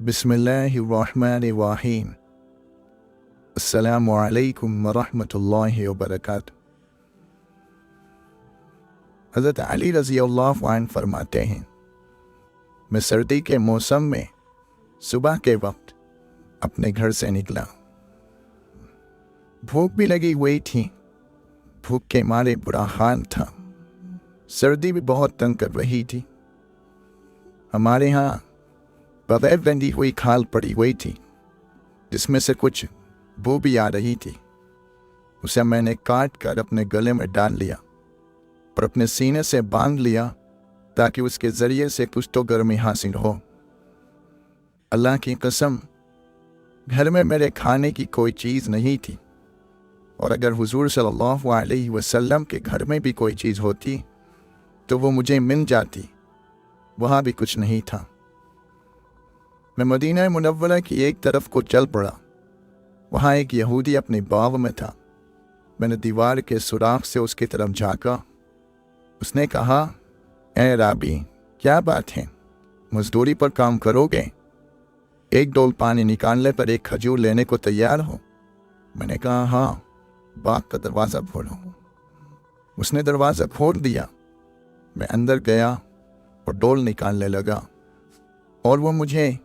बिस्मिल्लाहिर्रहमानिर्रहीम। अस्सलामु अलैकुम वरहमतुल्लाहि वबरकातुहू। हज़रत अली रज़ी अल्लाहु अन्हु फरमाते हैं, मैं सर्दी के मौसम में सुबह के वक्त अपने घर से निकला। भूख भी लगी हुई थी, भूख के मारे बुरा हाल था। सर्दी भी बहुत तंग कर रही थी। हमारे यहाँ बगैर रंधी हुई खाल पड़ी हुई थी, जिसमें से कुछ बू भी आ रही थी। उसे मैंने काट कर अपने गले में डाल लिया और अपने सीने से बांध लिया, ताकि उसके ज़रिए से कुछ तो गर्मी हासिल हो। अल्लाह की कसम, घर में मेरे खाने की कोई चीज़ नहीं थी, और अगर हुजूर सल्लल्लाहु अलैहि वसल्लम के घर में भी कोई चीज़ होती तो वो मुझे मिल जाती। वहाँ भी कुछ नहीं था। मैं मदीना मुनव्वरा की एक तरफ को चल पड़ा। वहाँ एक यहूदी अपने बाग में था। मैंने दीवार के सुराख से उसकी तरफ झांका। उसने कहा, ए राबी, क्या बात है, मजदूरी पर काम करोगे? एक डोल पानी निकालने पर एक खजूर लेने को तैयार हो? मैंने कहा, हाँ। बाग का दरवाज़ा खोलो। उसने दरवाज़ा खोल दिया। मैं अंदर गया और डोल निकालने लगा, और वो मुझे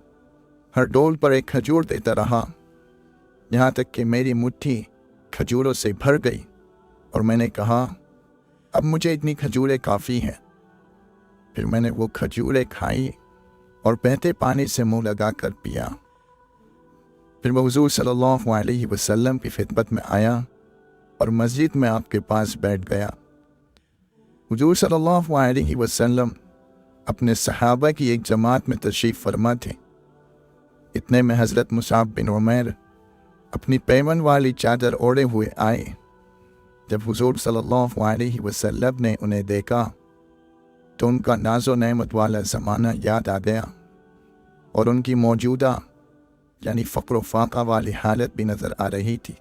हर डोल पर एक खजूर देता रहा, यहाँ तक कि मेरी मुट्ठी खजूरों से भर गई। और मैंने कहा, अब मुझे इतनी खजूरें काफ़ी हैं। फिर मैंने वो खजूरें खाई और बहते पानी से मुंह लगा कर पिया। फिर वो हुजूर सल्लल्लाहु अलैहि वसल्लम की खिदमत में आया और मस्जिद में आपके पास बैठ गया। हुजूर सल्लल्लाहु अलैहि वसल्लम अपने सहाबा की एक जमात में तशरीफ़ फरमा थे। इतने में हज़रत मुसाब बिन उमैर अपनी पैमन वाली चादर ओढ़े हुए आए। जब हुजूर सल्लल्लाहु अलैहि वसल्लम ने उन्हें देखा तो उनका नाज़ो नेमत वाला ज़माना याद आ गया, और उनकी मौजूदा यानी फ़क्र फाका वाली हालत भी नज़र आ रही थी।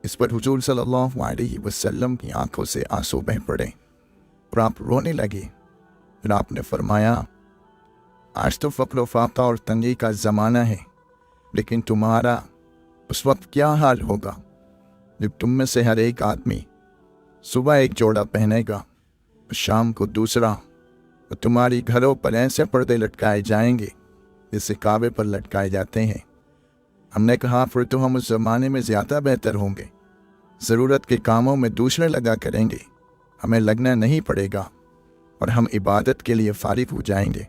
इस पर हुजूर सल्लल्लाहु अलैहि वसल्लम की आंखों से आंसू बह पड़े और आप रोने लगे। फिर आपने फरमाया, आज तो फ़क्र फाका और तंगी का ज़माना है, लेकिन तुम्हारा उस वक्त क्या हाल होगा जब तुम में से हर एक आदमी सुबह एक जोड़ा पहनेगा, शाम को दूसरा, और तुम्हारी घरों पर ऐसे पर्दे लटकाए जाएंगे जैसे काबे पर लटकाए जाते हैं। हमने कहा, फिर तो हम उस ज़माने में ज़्यादा बेहतर होंगे। ज़रूरत के कामों में दूसरे लगा करेंगे, हमें लगना नहीं पड़ेगा और हम इबादत के लिए फारिग हो जाएंगे।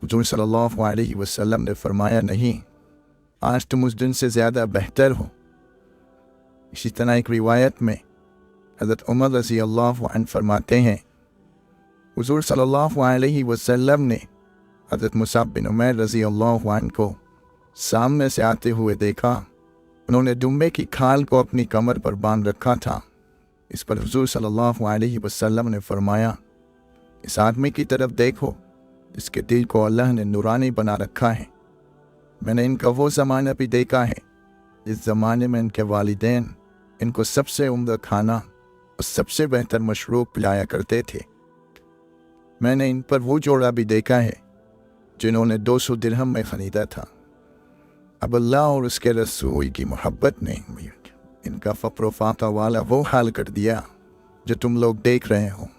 हुजूर सल्लल्लाहु अलैहि वसल्लम ने फरमाया, नहीं, आज तुम उस दिन से ज़्यादा बेहतर हो। इसी तरह एक रिवायत में हज़रत उमर रज़ी अल्लाहु अन्हु फरमाते हैं, हुजूर सल्लल्लाहु अलैहि वसल्लम ने हज़रत मुसाब बिन उमैर रज़ी अल्लाहु अन्हु को सामने से आते हुए देखा। उन्होंने दुम्बे की खाल को अपनी कमर पर बांध रखा था। इस पर हुजूर सल्लल्लाहु अलैहि वसल्लम ने फरमाया, इस आदमी की तरफ देखो, इसके दिल को अल्लाह ने नूरानी बना रखा है। मैंने इनका वो ज़माना भी देखा है जिस ज़माने में इनके वालिदैन इनको सबसे उम्दा खाना और सबसे बेहतर मशरूब पिलाया करते थे। मैंने इन पर वो जोड़ा भी देखा है जिन्होंने 200 दिरहम में ख़रीदा था। अब अल्लाह और उसके रसूल की मोहब्बत ने इनका फ़क्र फाका वाला वो हाल कर दिया जो तुम लोग देख रहे हो।